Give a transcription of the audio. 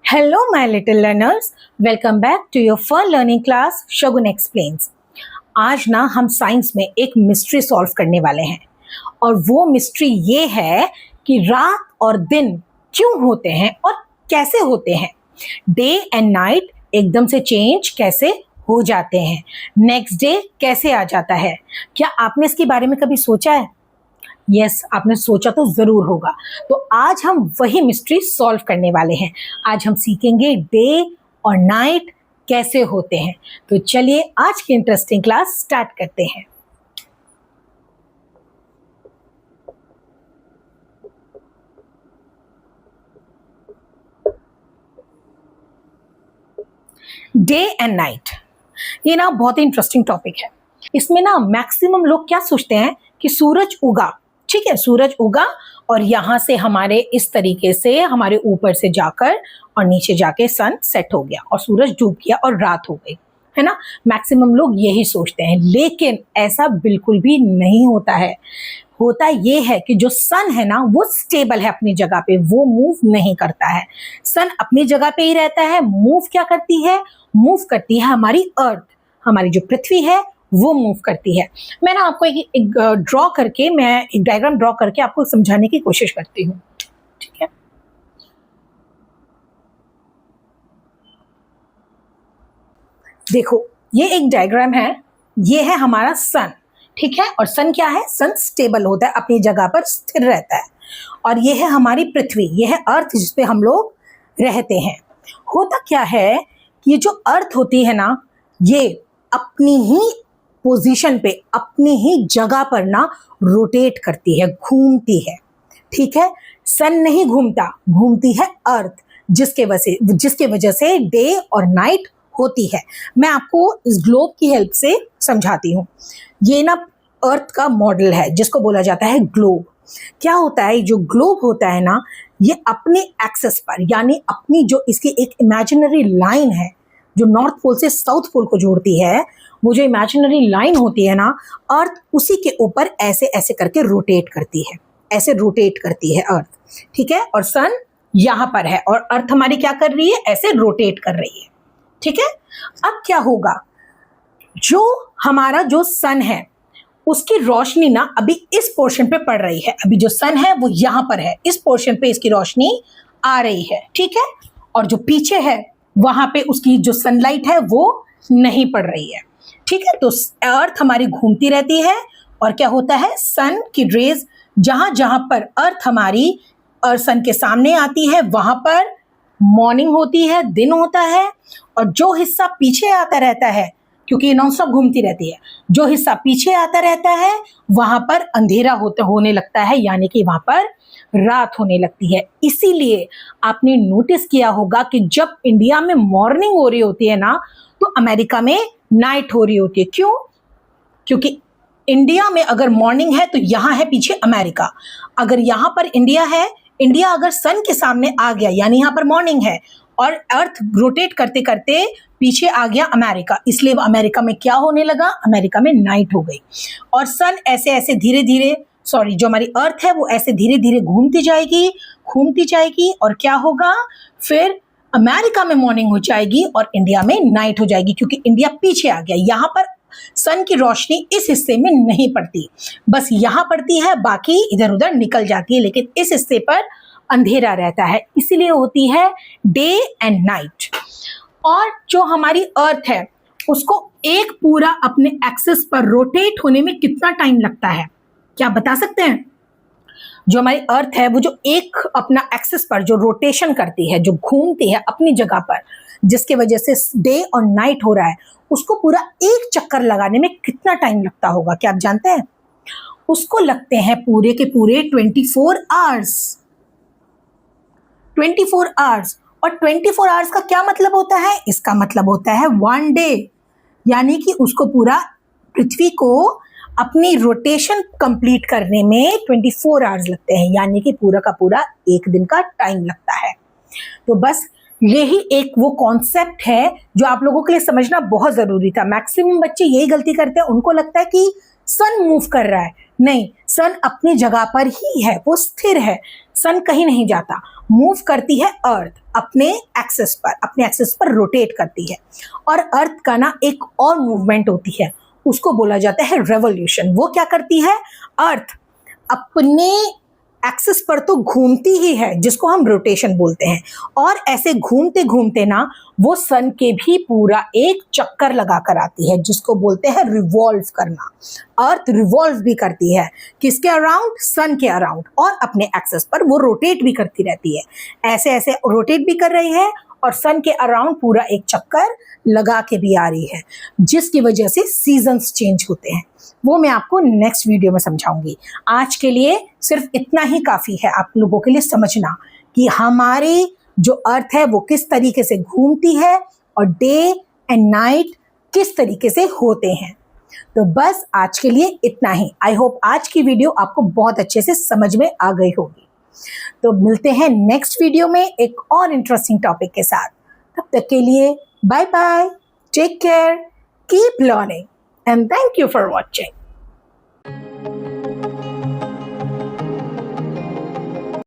Hello, my little learners. Welcome back to your fun learning class, Shogun Explains. आज ना हम science में एक मिस्ट्री सॉल्व करने वाले हैं और वो मिस्ट्री ये है कि रात और दिन क्यों होते हैं और कैसे होते हैं। डे एंड नाइट एकदम से चेंज कैसे हो जाते हैं, नेक्स्ट डे कैसे आ जाता है। क्या आपने इसके बारे में कभी सोचा है? यस, आपने सोचा तो जरूर होगा। तो आज हम वही मिस्ट्री सॉल्व करने वाले हैं। आज हम सीखेंगे डे और नाइट कैसे होते हैं। तो चलिए आज की इंटरेस्टिंग क्लास स्टार्ट करते हैं। डे एंड नाइट, ये ना बहुत ही इंटरेस्टिंग टॉपिक है। इसमें ना मैक्सिमम लोग क्या सोचते हैं कि सूरज उगा, ठीक है, सूरज उगा और यहाँ से हमारे इस तरीके से हमारे ऊपर से जाकर और नीचे जाके सन सेट हो गया और सूरज डूब गया और रात हो गई, है ना। मैक्सिमम लोग यही सोचते हैं, लेकिन ऐसा बिल्कुल भी नहीं होता है। होता ये है कि जो सन है ना वो स्टेबल है अपनी जगह पे, वो मूव नहीं करता है। सन अपनी जगह पे ही रहता है। मूव क्या करती है? मूव करती है हमारी अर्थ, हमारी जो पृथ्वी है वो मूव करती है। मैं ना आपको एक ड्रॉ करके, मैं एक डायग्राम ड्रॉ करके आपको समझाने की कोशिश करती हूँ, ठीक है। देखो, ये एक डायग्राम है, ये है हमारा सन, ठीक है। और सन क्या है? सन स्टेबल होता है, अपनी जगह पर स्थिर रहता है। और ये है हमारी पृथ्वी, ये है अर्थ जिसपे हम लोग रहते हैं। होता क्या है कि ये जो अर्थ होती है ना, ये अपनी ही पोजीशन पे, अपनी ही जगह पर ना रोटेट करती है, घूमती है, ठीक है। सन नहीं घूमता, घूमती है अर्थ, जिसके वजह से डे और नाइट होती है। मैं आपको इस ग्लोब की हेल्प से समझाती हूँ। ये ना अर्थ का मॉडल है जिसको बोला जाता है ग्लोब। क्या होता है, जो ग्लोब होता है ना, ये अपने एक्सेस पर, यानी अपनी जो इसकी एक इमेजिनरी लाइन है जो नॉर्थ पोल से साउथ पोल को जोड़ती है, वो जो इमेजिनरी लाइन होती है ना, अर्थ उसी के ऊपर ऐसे ऐसे करके रोटेट करती है, ऐसे रोटेट करती है अर्थ, ठीक है। और सन यहाँ पर है और अर्थ हमारी क्या कर रही है? ऐसे रोटेट कर रही है, ठीक है। अब क्या होगा, जो हमारा जो सन है उसकी रोशनी ना अभी इस पोर्शन पे पड़ रही है। अभी जो सन है वो यहाँ पर है, इस पोर्शन पे इसकी रोशनी आ रही है, ठीक है। और जो पीछे है वहां पे उसकी जो सनलाइट है वो नहीं पड़ रही है, ठीक है। तो अर्थ हमारी घूमती रहती है और क्या होता है, सन की रेज जहां जहां पर अर्थ हमारी और सन के सामने आती है वहां पर मॉर्निंग होती है, दिन होता है। और जो हिस्सा पीछे आता रहता है, क्योंकि ये नॉन स्टॉप घूमती रहती है, जो हिस्सा पीछे आता रहता है वहां पर अंधेरा होने लगता है, यानी कि वहां पर रात होने लगती है। इसीलिए आपने नोटिस किया होगा कि जब इंडिया में मॉर्निंग हो रही होती है ना, तो अमेरिका में नाइट हो रही होती है। क्यों? क्योंकि इंडिया में अगर मॉर्निंग है तो यहाँ है पीछे अमेरिका। अगर यहाँ पर इंडिया है, इंडिया अगर सन के सामने आ गया यानी यहाँ पर मॉर्निंग है और अर्थ रोटेट करते करते पीछे आ गया अमेरिका, इसलिए अमेरिका में क्या होने लगा? अमेरिका में नाइट हो गई। और सन ऐसे ऐसे धीरे धीरे, सॉरी, जो हमारी अर्थ है वो ऐसे धीरे धीरे घूमती जाएगी और क्या होगा, फिर अमेरिका में मॉर्निंग हो जाएगी और इंडिया में नाइट हो जाएगी, क्योंकि इंडिया पीछे आ गया। यहाँ पर सन की रोशनी इस हिस्से में नहीं पड़ती, बस यहाँ पड़ती है, बाकी इधर उधर निकल जाती है, लेकिन इस हिस्से पर अंधेरा रहता है। इसीलिए होती है डे एंड नाइट। और जो हमारी अर्थ है उसको एक पूरा अपने एक्सिस पर रोटेट होने में कितना टाइम लगता है, क्या बता सकते हैं? जो हमारी अर्थ है वो जो एक अपना एक्सिस पर जो रोटेशन करती है, जो घूमती है अपनी जगह पर, जिसके वजह से डे और नाइट हो रहा है, उसको पूरा एक चक्कर लगाने में कितना टाइम लगता होगा, क्या आप जानते हैं? उसको लगते हैं पूरे के पूरे 24 आवर्स। 24 आवर्स। और 24 आवर्स का क्या मतलब होता है? इसका मतलब होता है 1 डे, यानी कि उसको पूरा पृथ्वी को अपनी रोटेशन कंप्लीट करने में 24 आवर्स लगते हैं, यानी कि पूरा का पूरा एक दिन का टाइम लगता है। तो बस यही एक वो कॉन्सेप्ट है जो आप लोगों के लिए समझना बहुत जरूरी था। मैक्सिमम बच्चे यही गलती करते हैं, उनको लगता है कि सन मूव कर रहा है, नहीं, सन अपनी जगह पर ही है, वो स्थिर है, सन कहीं नहीं जाता। मूव करती है अर्थ अपने एक्सिस पर रोटेट करती है। और अर्थ का ना एक और मूवमेंट होती है, उसको बोला जाता है रेवोल्यूशन। वो क्या करती है, अर्थ अपने एक्सिस पर तो घूमती ही है, जिसको हम रोटेशन बोलते हैं, और ऐसे घूमते घूमते ना वो सन के भी पूरा एक चक्कर लगा कर आती है, जिसको बोलते हैं रिवॉल्व करना। अर्थ रिवॉल्व भी करती है, किसके अराउंड, सन के अराउंड, और अपने एक्सिस पर वो रोटेट भी करती रहती है। ऐसे ऐसे रोटेट भी कर रही है और सन के अराउंड पूरा एक चक्कर लगा के भी आ रही है, जिसकी वजह से सीजन्स चेंज होते हैं। वो मैं आपको नेक्स्ट वीडियो में समझाऊंगी। आज के लिए सिर्फ इतना ही काफ़ी है आप लोगों के लिए समझना कि हमारी जो अर्थ है वो किस तरीके से घूमती है और डे एंड नाइट किस तरीके से होते हैं। तो बस आज के लिए इतना ही। आई होप आज की वीडियो आपको बहुत अच्छे से समझ में आ गई होगी। तो मिलते हैं नेक्स्ट वीडियो में एक और इंटरेस्टिंग टॉपिक के साथ। तब तक के लिए bye bye, take care, keep learning, and thank you for watching.